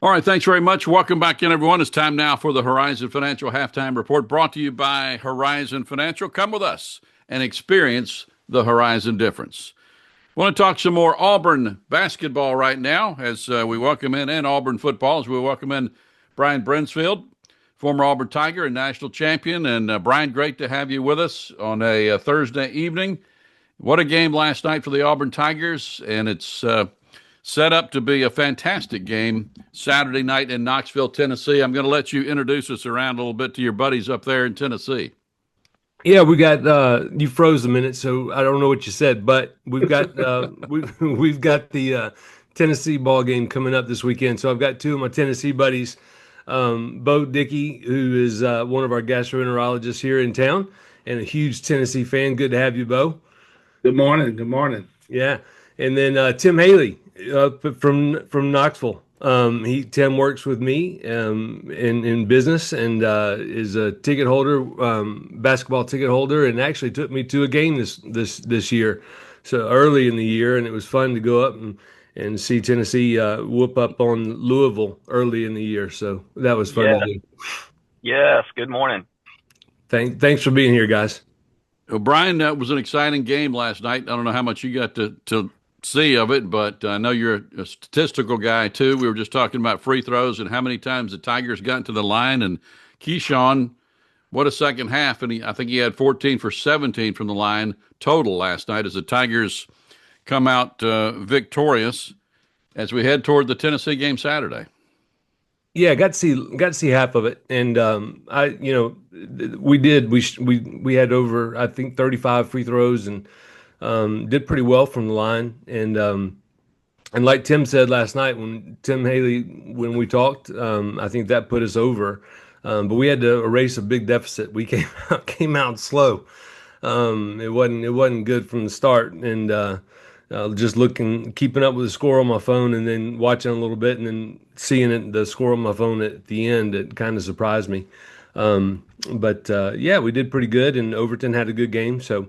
All right, thanks very much. Welcome back in, everyone. It's time now for the Horizon Financial Halftime Report, brought to you by Horizon Financial. Come with us and experience the Horizon difference. I want to talk some more Auburn basketball right now as we welcome in, and Auburn football as we welcome in Brian Brinsfield, former Auburn Tiger and national champion. And Brian, great to have you with us on a Thursday evening. What a game last night for the Auburn Tigers, and it's set up to be a fantastic game Saturday night in Knoxville, Tennessee. I'm going to let you introduce us around a little bit to your buddies up there in Tennessee. Yeah, we got you froze a minute, so I don't know what you said, but we've got we've got the Tennessee ball game coming up this weekend. So I've got two of my Tennessee buddies, Bo Dickey, who is one of our gastroenterologists here in town, and a huge Tennessee fan. Good to have you, Bo. Good morning. Good morning. Yeah, and then Tim Haley from Knoxville. Tim works with me in business and is a ticket holder, basketball ticket holder, and actually took me to a game this year, so early in the year, and it was fun to go up and see Tennessee whoop up on Louisville early in the year. So that was fun to do. Yes. Good morning. Thanks for being here, guys. Well, Brian, that was an exciting game last night. I don't know how much you got to see of it, but I know you're a statistical guy too. We were just talking about free throws and how many times the Tigers got to the line. And Keyshawn, what a second half. And I think he had 14 for 17 from the line total last night as the Tigers come out victorious as we head toward the Tennessee game Saturday. Yeah, got to see half of it, and we had over, I think, 35 free throws and did pretty well from the line, and like Tim said last night when we talked, I think that put us over, but we had to erase a big deficit. We came out slow. It wasn't good from the start, and just keeping up with the score on my phone, and then watching a little bit, and then seeing the score on my phone at the end, it kind of surprised me. But we did pretty good, and Overton had a good game. So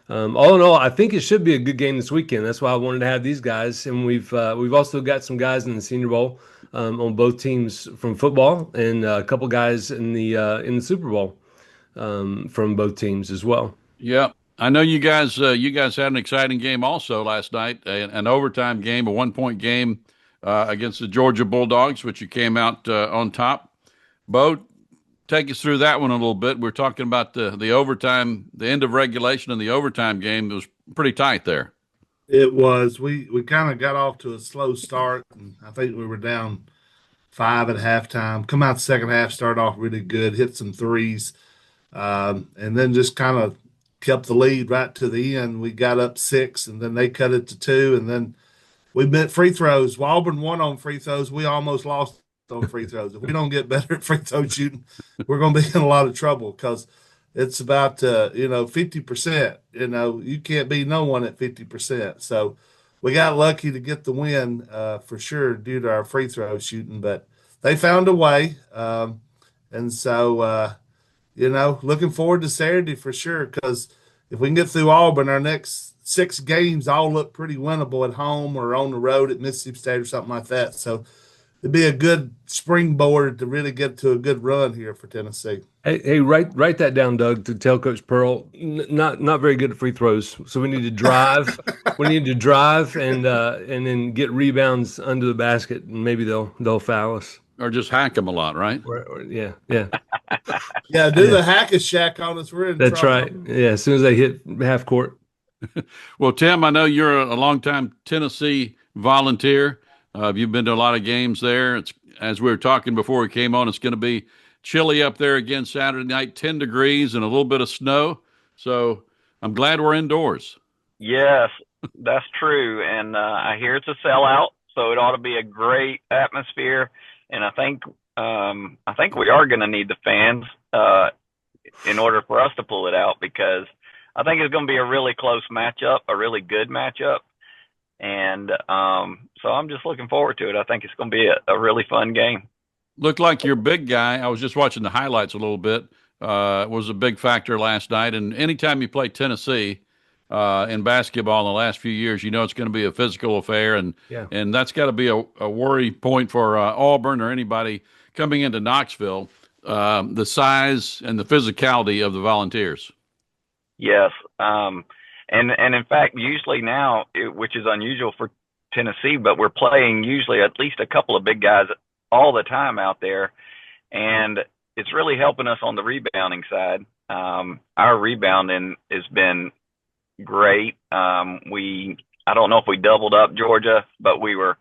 all in all, I think it should be a good game this weekend. That's why I wanted to have these guys, and we've also got some guys in the Senior Bowl on both teams from football, and a couple guys in the Super Bowl from both teams as well. Yeah. I know you guys had an exciting game also last night, an overtime game, a 1-point game against the Georgia Bulldogs, which you came out on top. Bo, take us through that one a little bit. We're talking about the overtime, the end of regulation and the overtime game. It was pretty tight there. It was. We kind of got off to a slow start, and I think we were down 5 at halftime. Come out the second half, started off really good, hit some threes, and then just kind of kept the lead right to the end. We got up 6, and then they cut it to 2, and then we met free throws. Well, Auburn won on free throws. We almost lost on free throws. If we don't get better at free throw shooting, we're going to be in a lot of trouble because it's about 50%. You can't beat no one at 50%. So we got lucky to get the win for sure due to our free throw shooting, but they found a way, and so. Looking forward to Saturday for sure, because if we can get through Auburn, our next 6 games all look pretty winnable at home or on the road at Mississippi State or something like that. So it'd be a good springboard to really get to a good run here for Tennessee. Hey, write that down, Doug, to tell Coach Pearl. Not very good at free throws, so we need to drive. We need to drive and then get rebounds under the basket, and maybe they'll foul us. Or just hack them a lot, right? Yeah. Yeah, do the hack-a-shack on us. We're in That's trouble. right. Yeah, as soon as they hit half court. Well, Tim, I know you're a longtime Tennessee volunteer. You've been to a lot of games there. As we were talking before we came on, it's going to be chilly up there again Saturday night, 10 degrees and a little bit of snow. So I'm glad we're indoors. Yes, that's true. And I hear it's a sellout, so it ought to be a great atmosphere. And I think we are going to need the fans in order for us to pull it out, because I think it's going to be a really close matchup, a really good matchup. And so I'm just looking forward to it. I think it's going to be a really fun game. Looked like your big guy, I was just watching the highlights a little bit, was a big factor last night. And anytime you play Tennessee, in basketball in the last few years. You know it's going to be a physical affair, and Yeah. and that's got to be a worry point for Auburn or anybody coming into Knoxville. The size and the physicality of the Volunteers. Yes. And in fact, usually now, which is unusual for Tennessee, but we're playing usually at least a couple of big guys all the time out there, and it's really helping us on the rebounding side. Our rebounding has been great. I don't know if we doubled up Georgia, but we were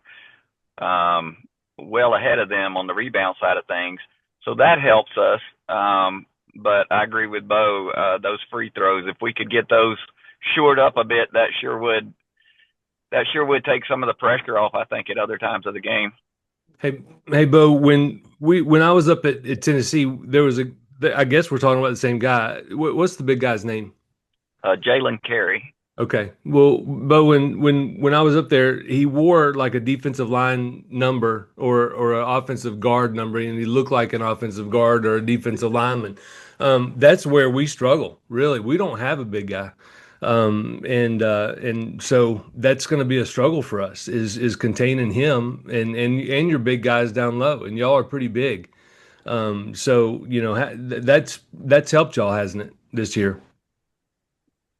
well ahead of them on the rebound side of things. So that helps us. But I agree with Bo, those free throws, if we could get those shored up a bit, that sure would take some of the pressure off, I think, at other times of the game. Hey, Bo, when I was up at Tennessee, there was I guess we're talking about the same guy. What's the big guy's name? Jalen Carey. Okay. Well, Bo, when I was up there, he wore like a defensive line number or an offensive guard number, and he looked like an offensive guard or a defensive lineman. That's where we struggle, really. We don't have a big guy. And so that's going to be a struggle for us is containing him and your big guys down low, and y'all are pretty big. So that's helped y'all, hasn't it, this year?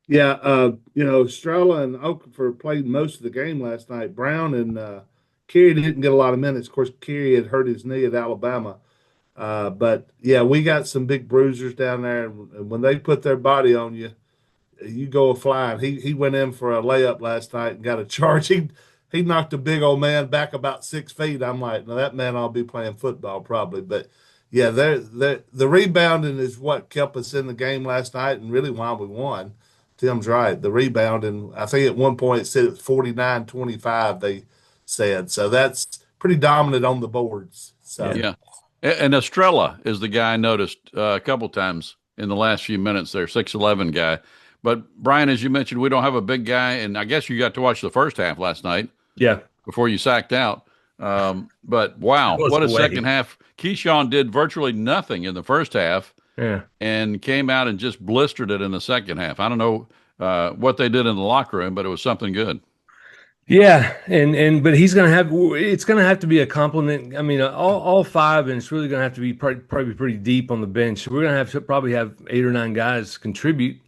Yeah, Estrella and Okafor played most of the game last night. Brown and Carey didn't get a lot of minutes. Of course, Carey had hurt his knee at Alabama. But, yeah, we got some big bruisers down there. And when they put their body on you, you go flying. He went in for a layup last night and got a charge. He knocked a big old man back about 6 feet. I'm like, now that man ought to be playing football probably. But, yeah, the rebounding is what kept us in the game last night and really why we won. Tim's right. The rebound, and I think at one point it said 49-25, they said. So that's pretty dominant on the boards. So Yeah. And Estrella is the guy I noticed a couple times in the last few minutes there, 6'11" guy. But, Brian, as you mentioned, we don't have a big guy, and I guess you got to watch the first half last night. Yeah. Before you sacked out. But, wow, what a second half. Keyshawn did virtually nothing in the first half. Yeah. And came out and just blistered it in the second half. I don't know what they did in the locker room, but it was something good. Yeah, but it's going to have to be a compliment. I mean, all five, and it's really going to have to be probably pretty deep on the bench. We're going to have to probably have 8 or 9 guys contribute,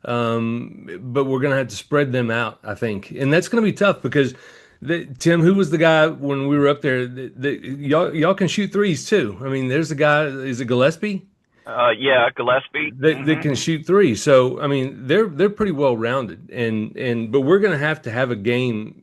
but we're going to have to spread them out, I think, and that's going to be tough because Tim, who was the guy when we were up there? Y'all can shoot threes too. I mean, there's a guy. Is it Gillespie? Yeah, Gillespie. They can shoot threes. So I mean, they're pretty well rounded, but we're going to have a game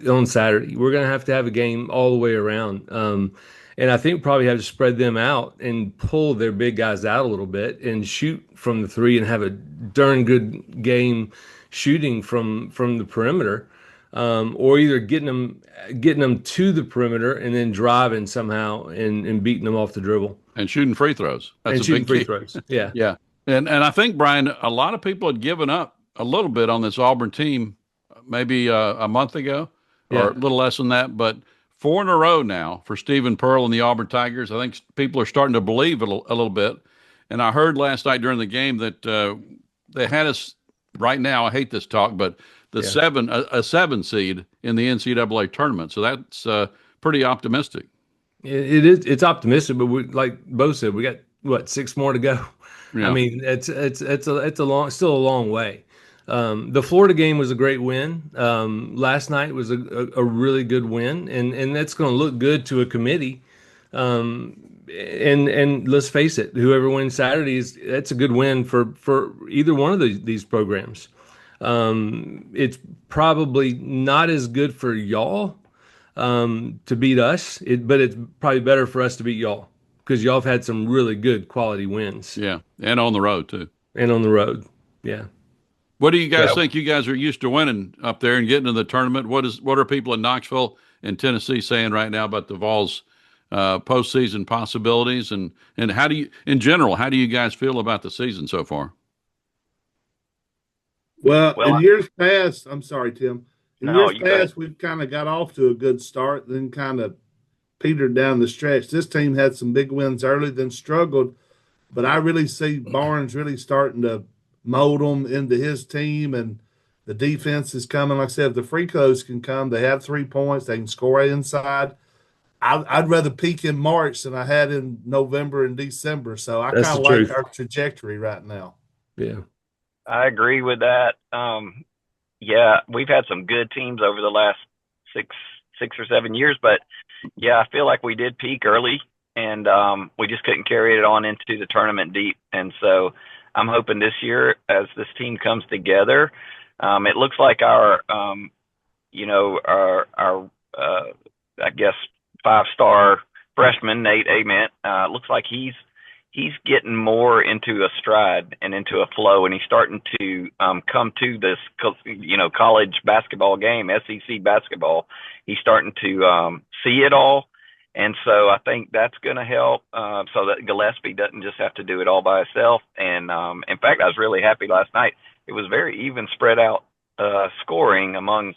on Saturday. We're going to have a game all the way around. And I think we probably have to spread them out and pull their big guys out a little bit and shoot from the three and have a darn good game shooting from the perimeter. Or either getting them to the perimeter and then driving somehow and beating them off the dribble and shooting free throws. That's a big free throws. Yeah, yeah. And I think, Brian, a lot of people had given up a little bit on this Auburn team, maybe a month ago or a little less than that. But 4 in a row now for Stephen Pearl and the Auburn Tigers. I think people are starting to believe a little bit. And I heard last night during the game that they had us right now. I hate this talk, but a 7 seed in the NCAA tournament. So that's pretty optimistic. It is. It's optimistic, but like Bo said, we got 6 more to go. Yeah. I mean, it's still a long way. The Florida game was a great win. Last night was a really good win, and that's going to look good to a committee. And let's face it, whoever wins Saturday that's a good win for either one of these programs. It's probably not as good for y'all to beat us, but it's probably better for us to beat y'all because y'all have had some really good quality wins. Yeah, and on the road too. And on the road, yeah. What do you guys think? You guys are used to winning up there and getting to the tournament. What are people in Knoxville and Tennessee saying right now about the Vols' postseason possibilities? And how do you, in general, how do you guys feel about the season so far? Well, in years past, I'm sorry, Tim. In years past, we've kind of got off to a good start, then kind of petered down the stretch. This team had some big wins early, then struggled. But I really see Barnes really starting to mold them into his team, and the defense is coming. Like I said, if the free throws can come, they have 3 points, they can score inside. I'd rather peak in March than I had in November and December. So I That's kind the of like truth. our trajectory right now. Yeah. I agree with that. Yeah, we've had some good teams over the last six or 7 years, but yeah, I feel like we did peak early, and we just couldn't carry it on into the tournament deep. And so I'm hoping this year, as this team comes together, it looks like our I guess 5-star freshman Nate Ament looks like he's getting more into a stride and into a flow, and he's starting to come to this, college basketball game, SEC basketball. He's starting to see it all, and so I think that's going to help so that Gillespie doesn't just have to do it all by himself. And in fact, I was really happy last night. It was very even spread out scoring among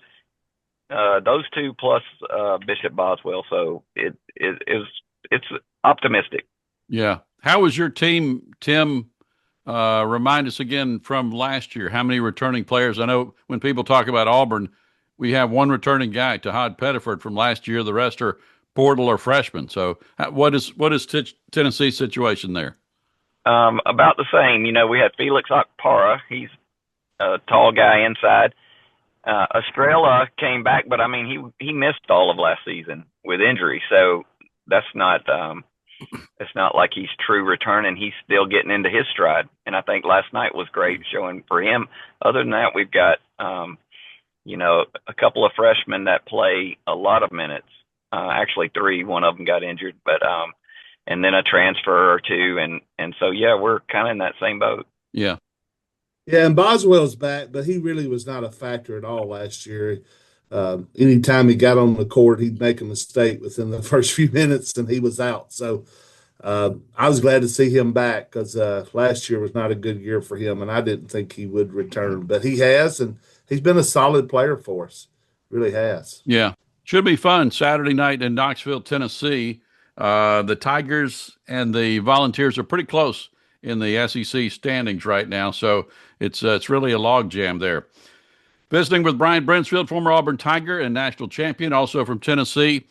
those two plus Bishop Boswell. So it's optimistic. Yeah. How was your team, Tim? Remind us again from last year. How many returning players? I know when people talk about Auburn, we have one returning guy, Tahad Pettiford, from last year. The rest are portal or freshmen. So what is Tennessee's situation there? About the same. We had Felix Akpara. He's a tall guy inside. Estrella came back, but I mean he missed all of last season with injury, so that's not it's not like he's true returning. He's still getting into his stride, and I think last night was great showing for him. Other than that, we've got a couple of freshmen that play a lot of minutes. Actually 3. One of them got injured, but and then a transfer or two, and so yeah, we're kind of in that same boat. Yeah. Yeah, and Boswell's back, but he really was not a factor at all last year. Anytime he got on the court, he'd make a mistake within the first few minutes, and he was out. So I was glad to see him back because last year was not a good year for him, and I didn't think he would return. But he has, and he's been a solid player for us. Really has. Yeah. Should be fun Saturday night in Knoxville, Tennessee. The Tigers and the Volunteers are pretty close in the SEC standings right now, so it's really a logjam there. Visiting with Brian Brinsfield, former Auburn Tiger and national champion, also from Tennessee.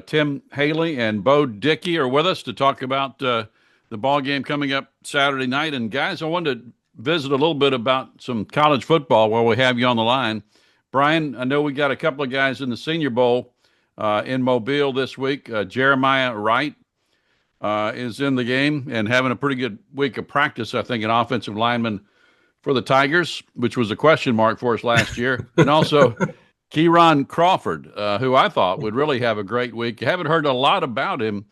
Tim Haley and Bo Dickey are with us to talk about the ball game coming up Saturday night. And guys, I wanted to visit a little bit about some college football while we have you on the line. Brian, I know we got a couple of guys in the Senior Bowl in Mobile this week. Jeremiah Wright is in the game and having a pretty good week of practice, I think, an offensive lineman for the Tigers, which was a question mark for us last year. And also Kieron Crawford, who I thought would really have a great week. You haven't heard a lot about him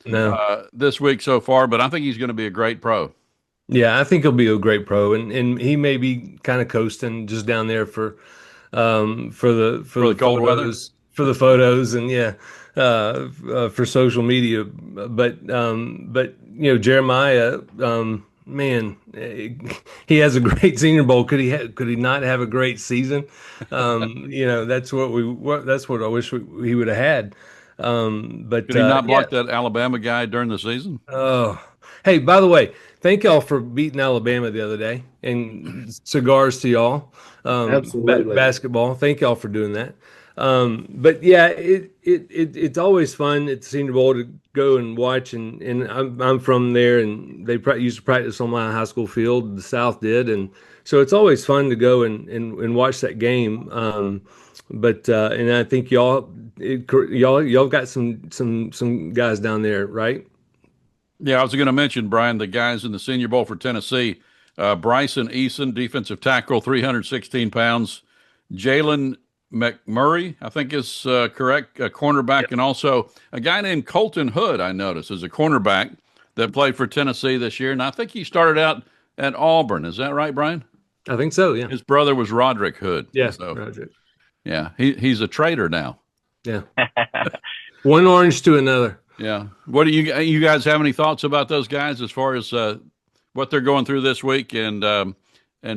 this week so far, but I think he's going to be a great pro. Yeah, I think he'll be a great pro, and he may be kind of coasting just down there for the cold weather, for the photos, and for social media. But Jeremiah, man, he has a great Senior Bowl. Could he not have a great season? That's what I wish he would have had. But could he not block that Alabama guy during the season? Oh, hey, by the way, thank y'all for beating Alabama the other day, and cigars to y'all. Absolutely. Basketball. Thank y'all for doing that. But yeah, it's always fun at the Senior Bowl to go and watch, and I'm from there, and they used to practice on my high school field. The South did, and so it's always fun to go and watch that game. But I think y'all got some guys down there, right? Yeah, I was going to mention, Brian, the guys in the Senior Bowl for Tennessee. Bryson Eason, defensive tackle, 316 pounds. Jalen McMurray, I think is correct, a cornerback, yep. And also a guy named Colton Hood, I noticed, is a cornerback that played for Tennessee this year. And I think he started out at Auburn. Is that right, Brian? I think so, yeah. His brother was Roderick Hood. Yeah, so, Roderick. Yeah, he's a traitor now. Yeah. One orange to another. Yeah. What do you guys have any thoughts about those guys as far as what they're going through this week and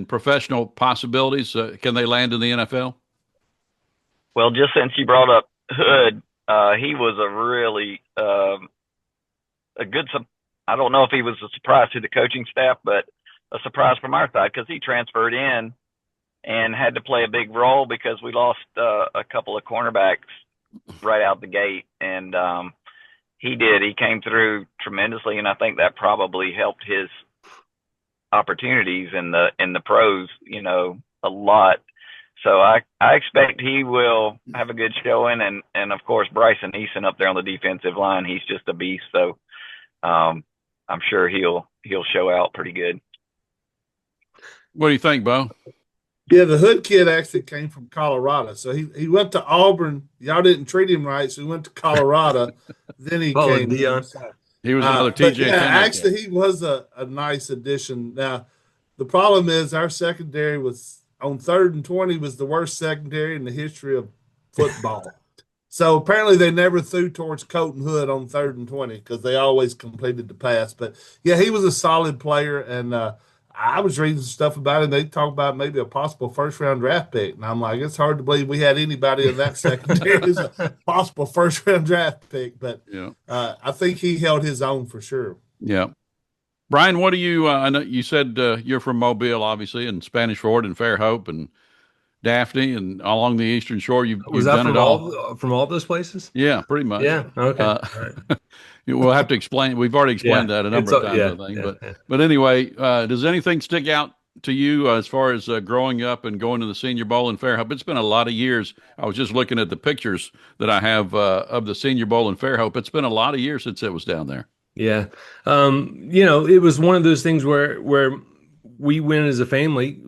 professional possibilities? Can they land in the NFL? Well, just since you brought up Hood, he was a really a good. I don't know if he was a surprise to the coaching staff, but a surprise from our side because he transferred in and had to play a big role because we lost a couple of cornerbacks right out the gate, and he did. He came through tremendously, and I think that probably helped his opportunities in the pros, a lot. So I expect he will have a good showing, and of course Bryson Eason up there on the defensive line, he's just a beast. So I'm sure he'll show out pretty good. What do you think, Bo? Yeah, the Hood kid actually came from Colorado. So he went to Auburn. Y'all didn't treat him right, so he went to Colorado. Then he came. Dion. He was another TJ. Yeah, actually, he was a nice addition. Now, the problem is our secondary was on 3rd and 20 was the worst secondary in the history of football. So apparently they never threw towards Colton Hood on 3rd and 20 because they always completed the pass. But yeah, he was a solid player, and I was reading some stuff about him. They talk about maybe a possible first-round draft pick, and I'm like, it's hard to believe we had anybody in that secondary as a possible first-round draft pick. But yeah. I think he held his own for sure. Yeah. Brian, what do you? I know you said you're from Mobile, obviously, and Spanish Fort and Fairhope and Daphne, and along the Eastern Shore. You've done it all from all those places. Yeah, pretty much. Yeah. Okay. We'll have to explain. We've already explained that a number of times, I think. But anyway, does anything stick out to you as far as growing up and going to the Senior Bowl in Fairhope? It's been a lot of years. I was just looking at the pictures that I have of the Senior Bowl in Fairhope. It's been a lot of years since it was down there. Yeah. It was one of those things where we went as a family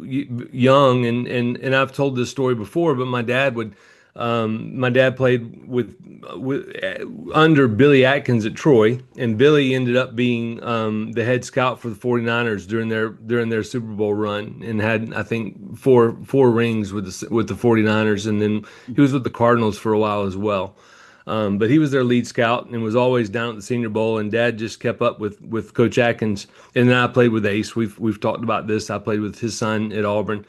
young, and I've told this story before, but my dad played with under Billy Atkins at Troy, and Billy ended up being the head scout for the 49ers during their Super Bowl run, and had, I think, four rings with the 49ers, and then he was with the Cardinals for a while as well. But he was their lead scout and was always down at the Senior Bowl, and Dad just kept up with Coach Atkins. And then I played with Ace. We've talked about this. I played with his son at Auburn.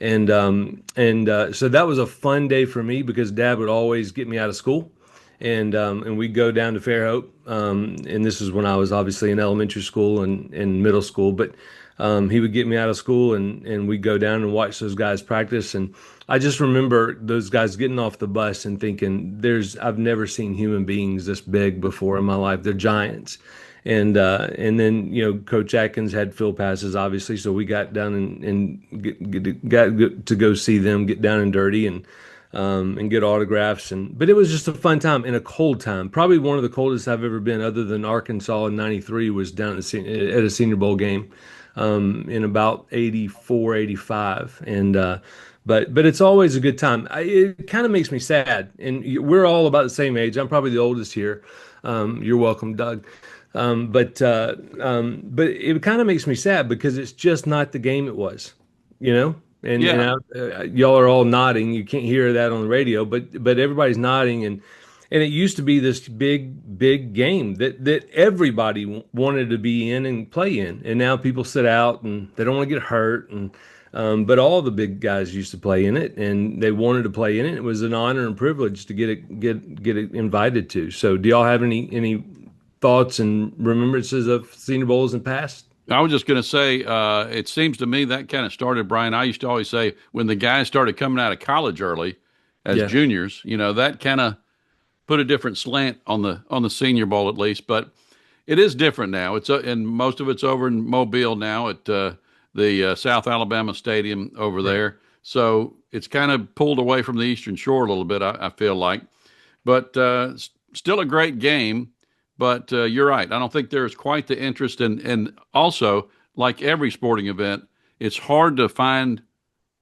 And so that was a fun day for me because Dad would always get me out of school, and we'd go down to Fairhope. And this is when I was obviously in elementary school and middle school, but he would get me out of school, and we'd go down and watch those guys practice. And I just remember those guys getting off the bus and thinking, I've never seen human beings this big before in my life. They're giants. And then, Coach Atkins had field passes, obviously, so we got down and got to go see them, get down and dirty, and get autographs. But it was just a fun time and a cold time. Probably one of the coldest I've ever been, other than Arkansas in '93, was down at a Senior Bowl game in about '84, '85, and. But it's always a good time. It kind of makes me sad, and we're all about the same age. I'm probably the oldest here. You're welcome, Doug. But it kind of makes me sad because it's just not the game it was, And, y'all are all nodding. You can't hear that on the radio, but everybody's nodding, and it used to be this big game that everybody wanted to be in and play in, and now people sit out and they don't want to get hurt, and but all the big guys used to play in it, and they wanted to play in it. It was an honor and privilege to get it invited to. So, do y'all have any thoughts and remembrances of Senior Bowls in past? I was just going to say, it seems to me that kind of started, Brian. I used to always say when the guys started coming out of college early as juniors, that kind of put a different slant on the Senior Bowl at least. But it is different now. And most of it's over in Mobile now at the South Alabama Stadium over there. So it's kind of pulled away from the Eastern Shore a little bit, I feel like. But still a great game. But you're right. I don't think there's quite the interest. And also, like every sporting event, it's hard to find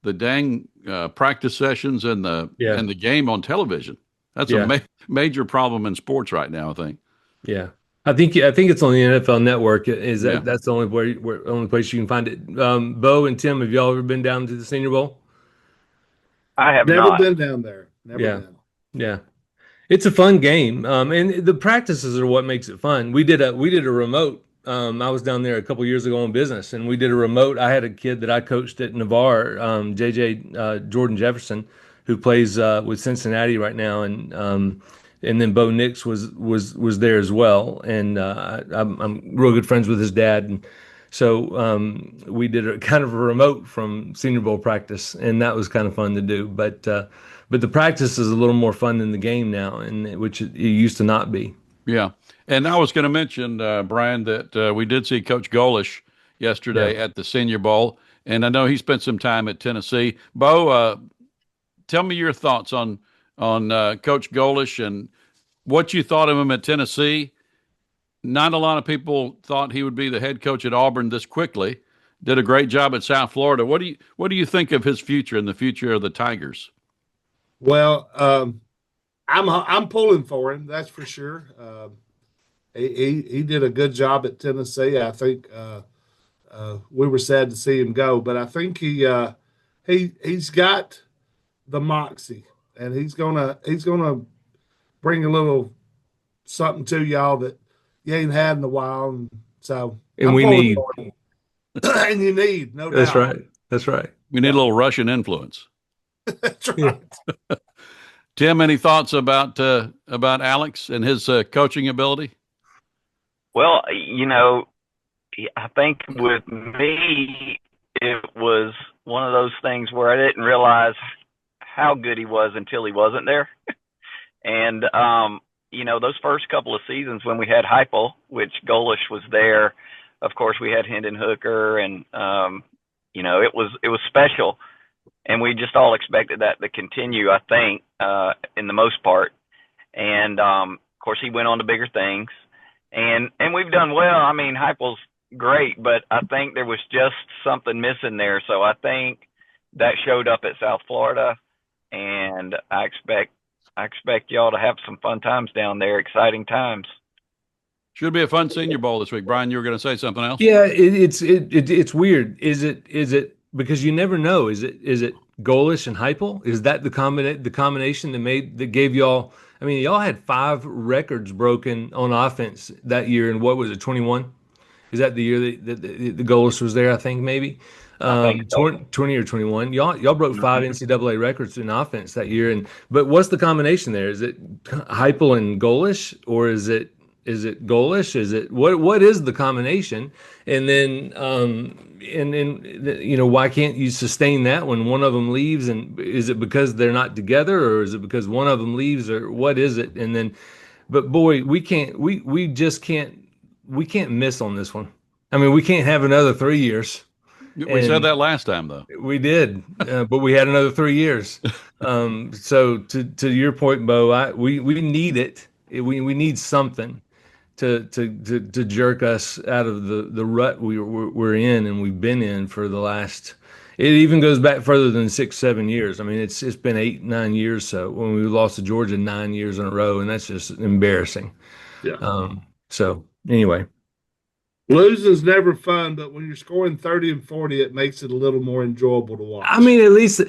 the dang practice sessions and the game on television. That's a major problem in sports right now, I think. Yeah. I think it's on the NFL Network. That's the only place you can find it. Bo and Tim, have y'all ever been down to the Senior Bowl? I have never been down there. Never been. Yeah. It's a fun game, and the practices are what makes it fun. We did a remote. I was down there a couple years ago on business, and we did a remote. I had a kid that I coached at Navarre, Jordan Jefferson, who plays with Cincinnati right now, and then Bo Nix was there as well, and I'm real good friends with his dad, and So we did a kind of a remote from Senior Bowl practice, and that was kind of fun to do. But the practice is a little more fun than the game now, and which it used to not be. Yeah. And I was going to mention, Brian, that we did see Coach Golish yesterday Yeah. at the Senior Bowl, and I know he spent some time at Tennessee. Bo, tell me your thoughts on Coach Golish and what you thought of him at Tennessee. Not a lot of people thought he would be the head coach at Auburn this quickly. Did a great job at South Florida. What do you think of his future and the future of the Tigers? Well, I'm pulling for him. That's for sure. He did a good job at Tennessee. I think we were sad to see him go, but I think he's got the moxie, and he's gonna bring a little something to y'all that you ain't had in a while. And so And I'm we pulling need. for him. And you need, no That's doubt. right. That's right. We need a little Russian influence. That's right. Tim, any thoughts about Alex and his coaching ability? Well, I think with me, it was one of those things where I didn't realize how good he was until he wasn't there. And, those first couple of seasons when we had Heupel, which Golish was there, of course we had Hendon Hooker, and, it was special. And we just all expected that to continue, I think, in the most part. And, of course, he went on to bigger things. And we've done well. I mean, Heupel's great, but I think there was just something missing there. So I think that showed up at South Florida, and I expect y'all to have some fun times down there, exciting times. Should be a fun Senior Bowl this week. Brian, you were going to say something else? Yeah, it's weird. Is it because you never know? Is it Golish and Heupel? Is that the combination that gave y'all? I mean, y'all had 5 records broken on offense that year, and what was it, 21? Is that the year that the Golish was there? I think maybe. I think so. 20 or 21. Y'all broke 5 NCAA records in offense that year. But what's the combination there? Is it Heupel and Golish, or is it Golish? Is it what is the combination? And then why can't you sustain that when one of them leaves? And is it because they're not together, or is it because one of them leaves, or what is it? And then, but boy, we just can't miss on this one. I mean, we can't have another 3 years. We said that last time, though. We did, but we had another 3 years. So to your point, Bo, we need it. We need something to jerk us out of the rut we're in, and we've been in for the last. It even goes back further than 6-7 years. I mean, it's been 8-9 years. So when we lost to Georgia 9 years in a row, and that's just embarrassing. Yeah. So anyway. Losing's never fun, but when you're scoring 30 and 40, it makes it a little more enjoyable to watch. I mean, at least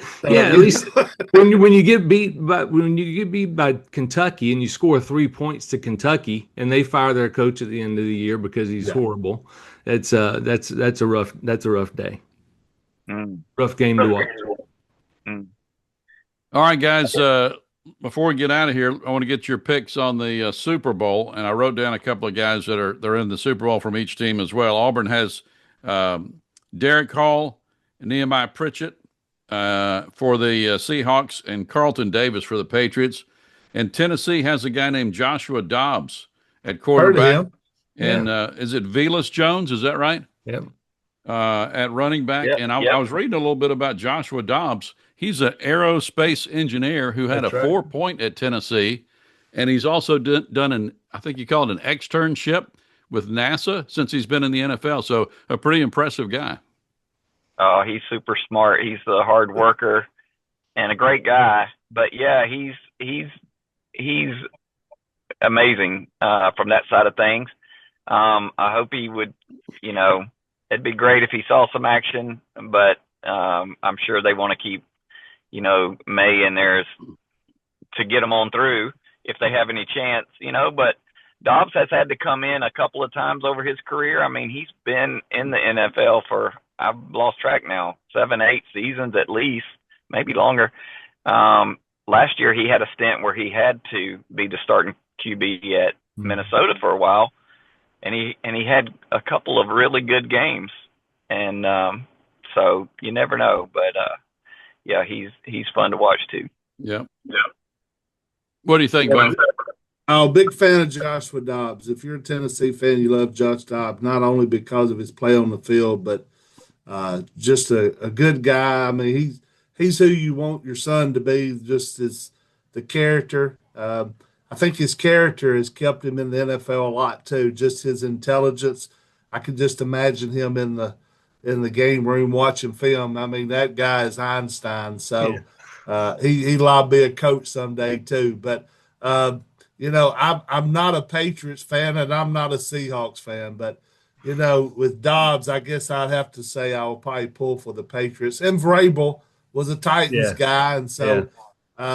when you get beat by Kentucky and you score 3 points to Kentucky and they fire their coach at the end of the year because he's horrible, that's a rough day. Rough game to watch. All right, guys. Before we get out of here, I want to get your picks on the Super Bowl, and I wrote down a couple of guys they're in the Super Bowl from each team as well. Auburn has Derek Hall and Nehemiah Pritchett for the Seahawks, and Carlton Davis for the Patriots. And Tennessee has a guy named Joshua Dobbs at quarterback. And is it Velas Jones? Is that right? Yep. At running back. Yep. And I was reading a little bit about Joshua Dobbs. He's an aerospace engineer who had a 4-point at Tennessee, and he's also done I think you call it an externship with NASA since he's been in the NFL. So a pretty impressive guy. Oh, he's super smart. He's the hard worker and a great guy. But yeah, he's amazing from that side of things. I hope he would, it'd be great if he saw some action, but I'm sure they want to keep May in there to get them on through if they have any chance, but Dobbs has had to come in a couple of times over his career. I mean, he's been in the NFL for, I've lost track now, 7-8 seasons at least, maybe longer. Last year he had a stint where he had to be the starting QB at Minnesota for a while. and he had a couple of really good games, and so you never know. But yeah, he's fun to watch too. Yeah. What do you think, Bo? Oh, big fan of Joshua Dobbs. If you're a Tennessee fan, you love Josh Dobbs, not only because of his play on the field, but just a good guy. I mean, he's who you want your son to be, just as the character. I think his character has kept him in the NFL a lot too, just his intelligence. I can just imagine him in the game room watching film. I mean, that guy is Einstein. So he'll be a coach someday too. But I'm not a Patriots fan and I'm not a Seahawks fan. But with Dobbs, I guess I'd have to say I will probably pull for the Patriots. And Vrabel was a Titans guy, and so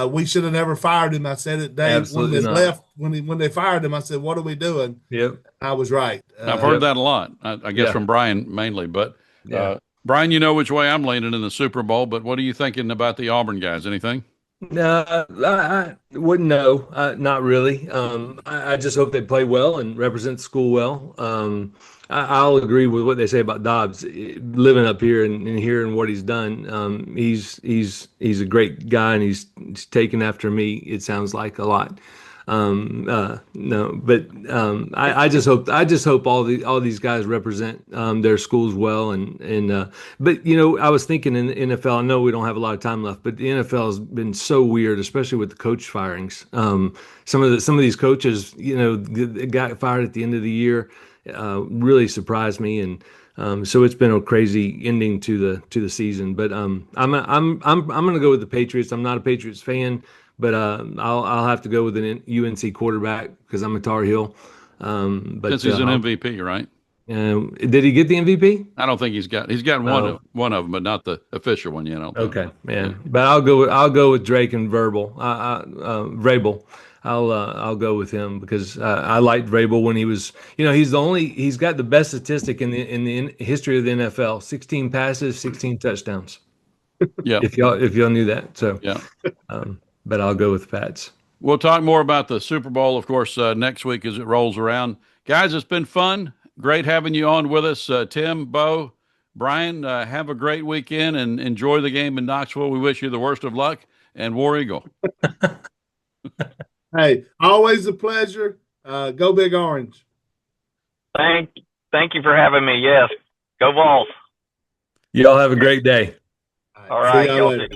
we should have never fired him. I said it, Dave, Absolutely when they not. left, when they fired him. I said, "What are we doing?" Yep. I was right. I've heard that a lot. I guess from Brian mainly, but Brian, you know which way I'm leaning in the Super Bowl. But what are you thinking about the Auburn guys? Anything? No, I wouldn't know. Not really. I just hope they play well and represent the school well. I'll agree with what they say about Dobbs. Living up here and hearing what he's done, he's a great guy, and he's taken after me. It sounds like a lot. No, but I just hope all these guys represent their schools well, but I was thinking in the NFL. I know we don't have a lot of time left, but the NFL has been so weird, especially with the coach firings. Some of these coaches, got fired at the end of the year, really surprised me, and so it's been a crazy ending to the season. But I'm going to go with the Patriots. I'm not a Patriots fan. But I'll have to go with an UNC quarterback because I'm a Tar Heel. But Since he's an MVP, right? Did he get the MVP? I don't think he's got one of them, but not the official one yet. Okay, man. But I'll go with Drake and Vrabel. I'll go with him because I liked Vrabel when he was. He's got the best statistic in the history of the NFL: 16 passes, 16 touchdowns. Yeah. If y'all knew that, so yeah. But I'll go with Pats. We'll talk more about the Super Bowl, of course, next week as it rolls around. Guys, it's been fun. Great having you on with us. Tim, Bo, Brian, have a great weekend and enjoy the game in Knoxville. We wish you the worst of luck, and War Eagle. Hey, always a pleasure. Go Big Orange. Thank you for having me. Yes. Go Vols. Y'all have a great day. All right. Y'all